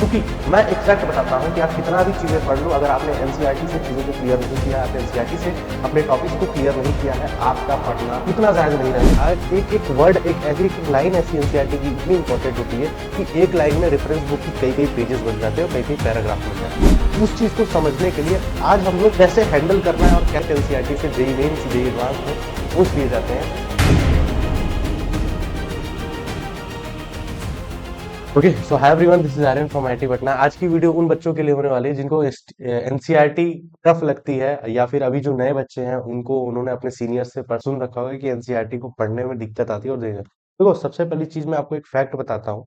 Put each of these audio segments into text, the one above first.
क्योंकि मैं एक फैक्ट बताता हूँ कि आप कितना भी चीज़ें पढ़ लो, अगर आपने एनसीईआरटी से चीज़ों को क्लियर नहीं किया, आपने एनसीईआरटी से अपने टॉपिक्स को क्लियर नहीं किया है, आपका पढ़ना उतना जायज नहीं रहेगा। एक एक वर्ड, एक ऐसी एक लाइन ऐसी एनसीईआरटी की इतनी इंपॉर्टेंट होती है कि एक लाइन में रेफरेंस बुक की कई कई पेजेस बन जाते हैं और कई कई पैराग्राफ बन जाते हैं। उस चीज़ को समझने के लिए आज हम लोग कैसे हैंडल करना है और क्या एनसीईआरटी से जेईई मेंस जेईई एडवांस में पूछ लिए जाते हैं। Okay, so hi everyone, this is Aryan from IT Patna. आज की वीडियो उन बच्चों के लिए होने वाली है जिनको एनसीईआरटी टफ लगती है, या फिर अभी जो नए बच्चे हैं उनको उन्होंने अपने सीनियर से सुन रखा होगा कि एनसीईआरटी को पढ़ने में दिक्कत आती है। और देखो, सबसे पहली चीज मैं आपको एक फैक्ट बताता हूँ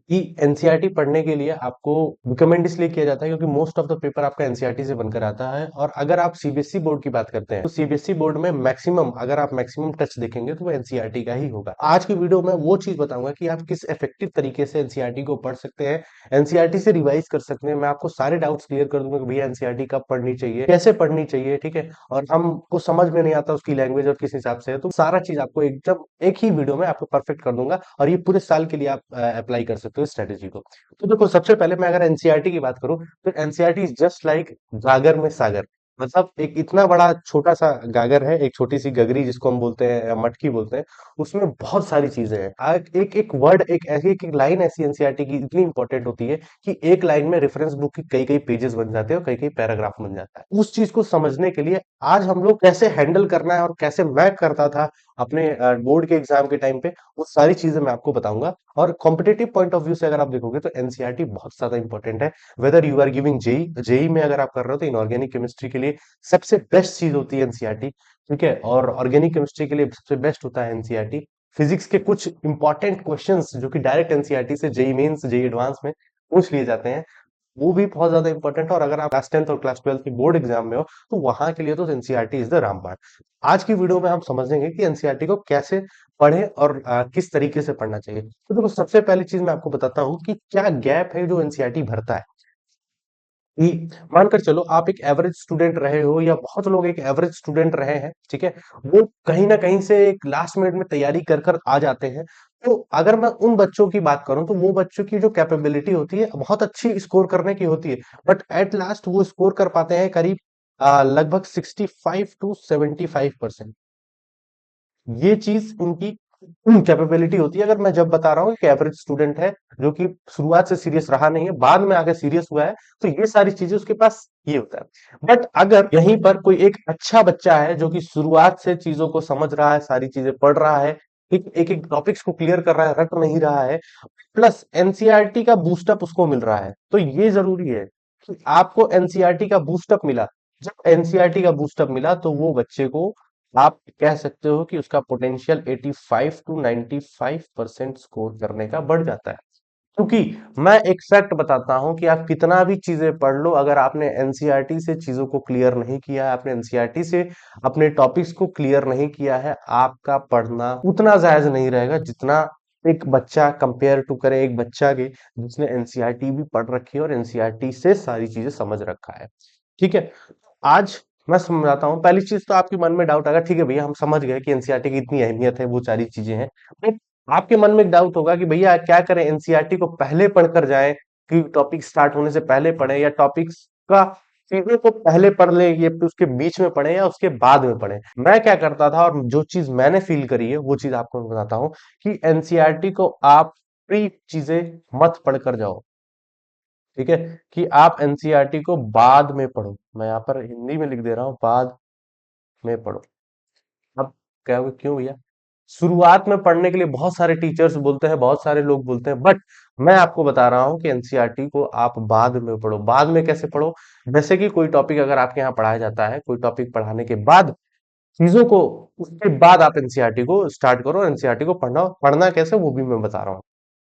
कि एनसीईआरटी पढ़ने के लिए आपको रिकमेंड इसलिए किया जाता है क्योंकि मोस्ट ऑफ द पेपर आपका एनसीईआरटी से बनकर आता है। और अगर आप सीबीएसई बोर्ड की बात करते हैं तो सीबीएसई बोर्ड में मैक्सिमम, अगर आप मैक्सिमम टच देखेंगे तो वो एनसीईआरटी का ही होगा। आज की वीडियो में वो चीज बताऊंगा कि आप किस इफेक्टिव तरीके से एनसीईआरटी को पढ़ सकते हैं, एनसीईआरटी से रिवाइज कर सकते हैं। मैं आपको सारे डाउट्स क्लियर कर दूंगा कि भैया एनसीईआरटी कब पढ़नी चाहिए, कैसे पढ़नी चाहिए, ठीक है। और हमको समझ में नहीं आता उसकी लैंग्वेज और किस हिसाब से है, तो सारा चीज आपको एकदम एक ही वीडियो में आपको परफेक्ट कर दूंगा और ये पूरे साल के लिए आप अप्लाई कर सकते हो इस स्ट्रेटेजी को। तो देखो, सबसे पहले मैं अगर एनसीईआरटी की बात करूं तो एनसीईआरटी इज जस्ट लाइक गागर में सागर। मतलब एक इतना बड़ा छोटा सा गागर है, एक छोटी सी गगरी जिसको हम बोलते हैं या मटकी बोलते हैं, उसमें बहुत सारी चीजें हैं। एक एक वर्ड, एक लाइन ऐसी एनसीईआरटी की इतनी इंपॉर्टेंट होती है कि एक लाइन में रेफरेंस बुक की कई कई पेजेस बन जाते हैं और कई कई पैराग्राफ बन जाता है। उस चीज को समझने के लिए आज हम लोग कैसे हैंडल करना है और कैसे मैं करता था अपने बोर्ड के एग्जाम के टाइम पे, वो सारी चीजें मैं आपको बताऊंगा। और कॉम्पिटेटिव पॉइंट ऑफ व्यू से अगर आप देखोगे तो एनसीईआरटी बहुत ज्यादा इंपॉर्टेंट है। Whether you are giving JEE JEE में अगर आप कर रहे हो तो इनऑर्गेनिक केमिस्ट्री के लिए सबसे बेस्ट चीज होती है एनसीईआरटी, ठीक है। और ऑर्गेनिक केमिस्ट्री के लिए सबसे बेस्ट होता है एनसीईआरटी। फिजिक्स के कुछ इंपॉर्टेंट क्वेश्चंस जो कि डायरेक्ट एनसीईआरटी से जेई मेंस जेई एडवांस में पूछ लिए जाते हैं, वो भी बहुत ज्यादा इंपॉर्टेंट है। और अगर आप क्लास 10th और क्लास 12th की बोर्ड एग्जाम में हो तो वहां के लिए तो एनसीईआरटी इज द रामबाण। आज की वीडियो में हम समझेंगे कि एनसीईआरटी को कैसे पढ़े और किस तरीके से पढ़ना चाहिए। तो देखो, सबसे पहली चीज मैं आपको बताता हूँ कि क्या गैप है जो एनसीईआरटी भरता है। कि मानकर चलो आप एक एवरेज स्टूडेंट रहे हो, या बहुत लोग एक एवरेज स्टूडेंट रहे हैं, ठीक है। वो कहीं ना कहीं से एक लास्ट मिनट में तैयारी कर कर आ जाते हैं। तो अगर मैं उन बच्चों की बात करूं तो वो बच्चों की जो कैपेबिलिटी होती है बहुत अच्छी स्कोर करने की होती है, बट एट लास्ट वो स्कोर कर पाते हैं करीब लगभग 65 to 75%। ये चीज उनकी कैपेबिलिटी होती है। अगर मैं जब बता रहा हूँ कि एवरेज स्टूडेंट है जो कि शुरुआत से सीरियस रहा नहीं है, बाद में आके सीरियस हुआ है, तो ये सारी चीजें उसके पास ये होता है। बट अगर यहीं पर कोई एक अच्छा बच्चा है जो कि शुरुआत से चीजों को समझ रहा है, सारी चीजें पढ़ रहा है, एक एक टॉपिक्स को क्लियर कर रहा है, रट नहीं रहा है, प्लस एनसीईआरटी का बूस्टअप उसको मिल रहा है, तो ये जरूरी है कि आपको एनसीईआरटी का बूस्टअप मिला। जब एनसीईआरटी का बूस्टअप मिला तो वो बच्चे को आप कह सकते हो कि उसका पोटेंशियल 85 to 95% स्कोर करने का बढ़ जाता है। क्योंकि मैं एक फैक्ट बताता हूं कि आप कितना भी चीजें पढ़ लो, अगर आपने एनसीईआरटी से चीजों को क्लियर नहीं किया है, आपने एनसीईआरटी से अपने टॉपिक्स को क्लियर नहीं किया है, आपका पढ़ना उतना जायज नहीं रहेगा जितना एक बच्चा कंपेयर टू करे एक बच्चा के जिसने एनसीईआरटी भी पढ़ रखी है और एनसीईआरटी से सारी चीजें समझ रखा है, ठीक है। आज मैं समझाता हूँ। पहली चीज तो आपके मन में डाउट आएगा, ठीक है भैया हम समझ गए कि एनसीईआरटी की इतनी अहमियत है, वो सारी चीजें हैं। बट आपके मन में एक डाउट होगा कि भैया क्या करें, एनसीईआरटी को पहले पढ़कर जाएं कि टॉपिक स्टार्ट होने से पहले पढ़ें, या टॉपिक्स का चीजों को पहले पढ़ लें, ये उसके बीच में पढ़ें या उसके बाद में पढ़ें। मैं क्या करता था और जो चीज मैंने फील करी है वो चीज आपको मैं बताता हूँ कि एनसीईआरटी को आप प्री चीजें मत पढ़कर जाओ, ठीक है। कि आप एनसीईआरटी को बाद में पढ़ो। मैं यहाँ पर हिंदी में लिख दे रहा हूँ, बाद में पढ़ो। अब क्या होगा, क्यों भैया? शुरुआत में पढ़ने के लिए बहुत सारे टीचर्स बोलते हैं, बहुत सारे लोग बोलते हैं, बट मैं आपको बता रहा हूँ कि एनसीईआरटी को आप बाद में पढ़ो। बाद में कैसे पढ़ो? जैसे कि कोई टॉपिक अगर आपके यहाँ पढ़ाया जाता है, कोई टॉपिक पढ़ाने के बाद चीजों को, उसके बाद आप एनसीईआरटी को स्टार्ट करो। एनसीईआरटी को पढ़ना पढ़ना कैसे वो भी मैं बता रहा हूँ।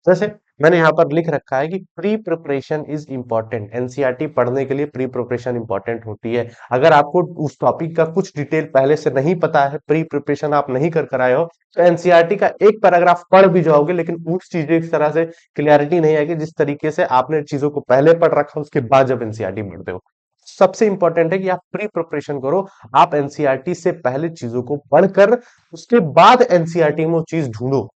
जैसे मैंने यहाँ पर लिख रखा है कि pre preparation is important. NCERT पढ़ने के लिए प्री प्रिपरेशन इंपॉर्टेंट होती है। अगर आपको उस टॉपिक का कुछ डिटेल पहले से नहीं पता है, प्री प्रिपरेशन आप नहीं कर कर आए हो, तो एनसीईआरटी का एक पैराग्राफ पढ़ भी जाओगे लेकिन उस चीजें इस तरह से क्लियरिटी नहीं आएगी जिस तरीके से आपने चीजों को पहले पढ़ रखा उसके बाद जब एनसीईआरटी पढ़ते हो। सबसे इंपॉर्टेंट है कि आप प्री प्रिपरेशन करो। आप एनसीईआरटी से पहले चीजों को पढ़कर उसके बाद एनसीईआरटी में वो चीज ढूंढो।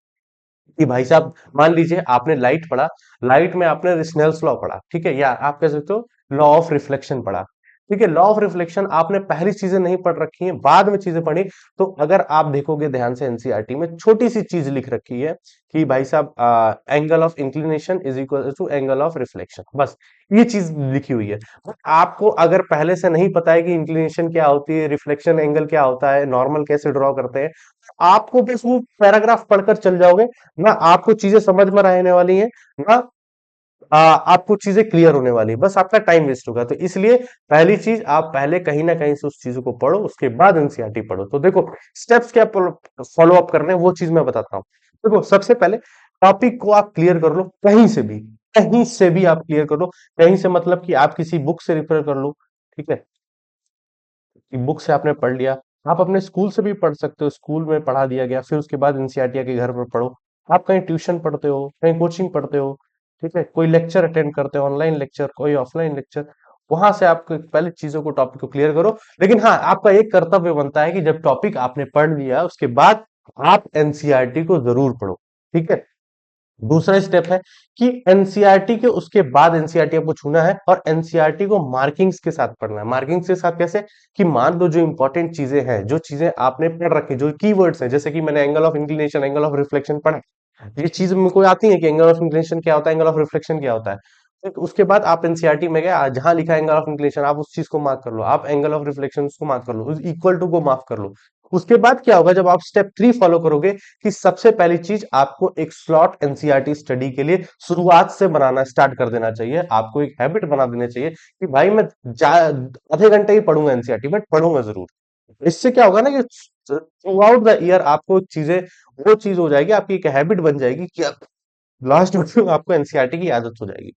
कि भाई साहब मान लीजिए आपने लाइट पढ़ा, लाइट में आपने स्नेल्स लॉ पढ़ा, ठीक है, या आप कह सकते हो लॉ ऑफ रिफ्लेक्शन पढ़ा, ठीक है। लॉ ऑफ रिफ्लेक्शन आपने पहली चीजें नहीं पढ़ रखी हैं, बाद में चीजें पढ़ी, तो अगर आप देखोगे ध्यान से एनसीईआरटी में छोटी सी चीज लिख रखी है कि भाई साहब angle of inclination is equal to angle of reflection, बस ये चीज लिखी हुई है। बट आपको अगर पहले से नहीं पता है कि इंक्लिनेशन क्या होती है, रिफ्लेक्शन एंगल क्या होता है, नॉर्मल कैसे ड्रॉ करते हैं, आपको बस वो पैराग्राफ पढ़कर चल जाओगे, ना आपको चीजें समझ में रहने वाली हैं, ना आपको चीजें क्लियर होने वाली है, बस आपका टाइम वेस्ट होगा। तो इसलिए पहली चीज आप पहले कहीं ना कहीं से उस चीज को पढ़ो, उसके बाद एनसीईआरटी पढ़ो। तो देखो स्टेप्स क्या फॉलो अप करने हैं वो चीज मैं बताता हूँ। देखो सबसे पहले टॉपिक को आप क्लियर कर लो, कहीं से भी, कहीं से भी आप क्लियर कर लो। कहीं से मतलब कि आप किसी बुक से रेफर कर लो, ठीक है, कि बुक से आपने पढ़ लिया, आप अपने स्कूल से भी पढ़ सकते हो, स्कूल में पढ़ा दिया गया, फिर उसके बाद एनसीईआरटी के घर पर पढ़ो। आप कहीं ट्यूशन पढ़ते हो, कहीं कोचिंग पढ़ते हो, ठीक है, कोई लेक्चर अटेंड करते हो, ऑनलाइन लेक्चर, कोई ऑफलाइन लेक्चर, वहां से आप पहले चीजों को, टॉपिक को क्लियर करो। लेकिन हाँ, आपका एक कर्तव्य बनता है कि जब टॉपिक आपने पढ़ लिया उसके बाद आप एनसीईआरटी को जरूर पढ़ो, ठीक है। दूसरा स्टेप है कि एनसीईआरटी के उसके बाद एनसीईआरटी आपको छूना है और एनसीईआरटी को मार्किंग्स के साथ पढ़ना है। मार्किंग्स के साथ कैसे, कि मान लो जो इंपॉर्टेंट चीजें हैं, जो चीजें आपने पढ़ रखी, जो कीवर्ड्स हैं, जैसे कि मैंने angle of inclination, angle of reflection पढ़ा, ये चीज मेरे को आती है कि एंगल ऑफ इंक्लिनेशन क्या होता है, एंगल ऑफ रिफ्लेक्शन क्या होता है। तो उसके बाद आप एनसीईआरटी में गए, जहां लिखा है एंगल ऑफ इंक्लिनेशन आप उस चीज को मार्क कर लो, आप एंगल ऑफ रिफ्लेक्शन उसको मार्क कर लो, उस इक्वल टू को मार्क कर लो। उसके बाद क्या होगा, जब आप स्टेप 3 फॉलो करोगे, कि सबसे पहली चीज आपको एक स्लॉट एनसीईआरटी स्टडी के लिए शुरुआत से बनाना स्टार्ट कर देना चाहिए। आपको एक हैबिट बना देना चाहिए कि भाई मैं आधे घंटे ही पढ़ूंगा एनसीईआरटी, बट पढ़ूंगा जरूर। इससे क्या होगा ना कि थ्रू आउट द ईयर आपको चीजें, वो चीज हो जाएगी, आपकी एक हैबिट बन जाएगी कि आप लास्ट में आपको एनसीईआरटी की आदत हो जाएगी।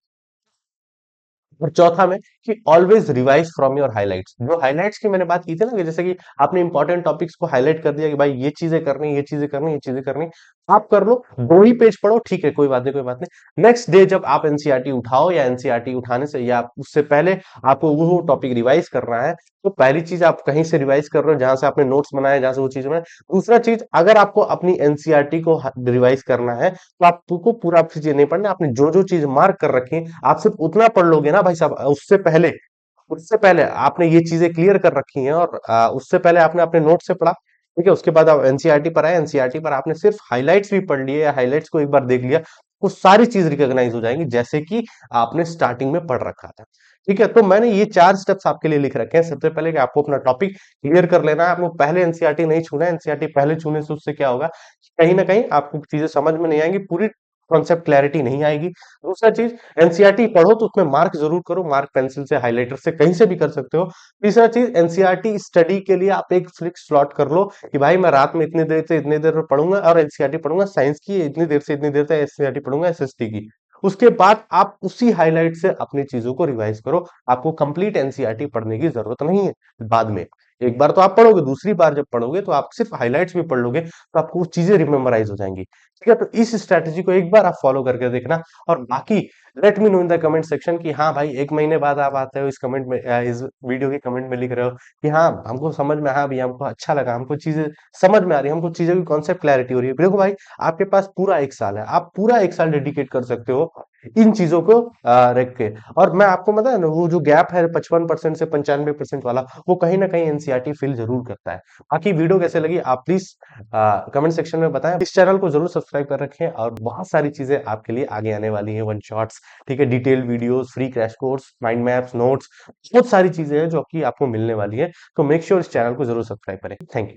और चौथा में कि always revise from your highlights. जो हाइलाइट्स की मैंने बात की थी ना, कि जैसे कि आपने इंपॉर्टेंट टॉपिक्स को हाईलाइट कर दिया कि भाई ये चीजें करनी, ये चीजें करनी, ये चीजें करनी, आप कर लो, 2 ही पेज पढ़ो, ठीक है, कोई बात नहीं, कोई बात नहीं। नेक्स्ट डे जब आप एनसीईआरटी उठाओ, या एनसीईआरटी उठाने से या उससे पहले आपको वो टॉपिक रिवाइज करना है, तो पहली चीज आप कहीं से रिवाइज कर रहे हो, जहां से आपने नोट्स बनाए, जहां से वो चीज बनाए। दूसरा चीज, अगर आपको अपनी एनसीईआरटी को रिवाइज करना है, तो आपको पूरा चीजें नहीं पढ़ना, आपने जो जो चीज मार्क कर रखी है आप सिर्फ उतना पढ़ लोगे ना भाई साहब। उससे पहले आपने ये चीजें क्लियर कर रखी हैं, और उससे पहले आपने अपने नोट से पढ़ा, ठीक है, उसके बाद आप एनसीईआरटी पर आए, एनसीईआरटी पर आपने सिर्फ हाइलाइट्स भी पढ़ लिए, या हाइलाइट्स को एक बार देख लिया, वो सारी चीज रिकॉग्नाइज हो जाएंगी जैसे कि आपने स्टार्टिंग में पढ़ रखा था। ठीक है, तो मैंने ये 4 स्टेप्स आपके लिए लिख रखे हैं। सबसे पहले कि आपको अपना टॉपिक क्लियर कर लेना है, आपको पहले एनसीईआरटी नहीं छूना है। एनसीईआरटी पहले छूने से उससे क्या होगा, कहीं ना कहीं आपको चीजें समझ में नहीं आएंगी, पूरी कॉन्सेप्ट क्लैरिटी नहीं आएगी। दूसरा चीज, एनसीईआरटी पढ़ो तो उसमें मार्क जरूर करो, मार्क पेंसिल से, हाइलाइटर से, कहीं से भी कर सकते हो। तीसरा चीज, एनसीईआरटी स्टडी के लिए आप एक फिक्स स्लॉट कर लो कि भाई मैं रात में इतनी देर से इतनी देर में पढ़ूंगा और एनसीईआरटी पढ़ूंगा, साइंस की इतनी देर से इतनी देर तक एनसीईआरटी पढ़ूंगा, एसएसटी की। उसके बाद आप उसी हाइलाइट से अपनी चीजों को रिवाइज करो। आपको कंप्लीट एनसीईआरटी पढ़ने की जरूरत नहीं है बाद में। एक बार तो आप पढ़ोगे, दूसरी बार जब पढ़ोगे तो आप सिर्फ हाइलाइट्स भी पढ़ लोगे, तो आपको वो चीजें रिमेम्बराइज हो जाएंगी। ठीक है, तो इस स्ट्रैटेजी को एक बार आप फॉलो करके देखना। और बाकी let me know in the comment section कि हाँ भाई, 1 महीने बाद आप आते हो, इस कमेंट में, इस वीडियो के कमेंट में लिख रहे हो कि हाँ हमको समझ में, हाँ भैया हमको अच्छा लगा, हमको चीजें समझ में आ रही है, हमको चीजों की कॉन्सेप्ट क्लैरिटी हो रही है। देखो भाई, आपके पास पूरा 1 साल है, आप पूरा 1 साल डेडिकेट कर सकते हो इन चीजों को रख के। और मैं आपको बताया ना, वो जो गैप है 55% से 95% वाला, वो कहीं ना कहीं एनसीईआरटी फिल जरूर करता है। बाकी वीडियो कैसे लगी आप प्लीज कमेंट सेक्शन में बताएं। इस चैनल को जरूर सब्सक्राइब कर रखें, और बहुत सारी चीजें आपके लिए आगे आने वाली हैं, वन शॉट्स, ठीक है, detailed videos, free crash course, mind maps, notes, बहुत सारी चीजें हैं जो कि आपको मिलने वाली है। तो मेक श्योर इस चैनल को जरूर सब्सक्राइब करें। Thank you.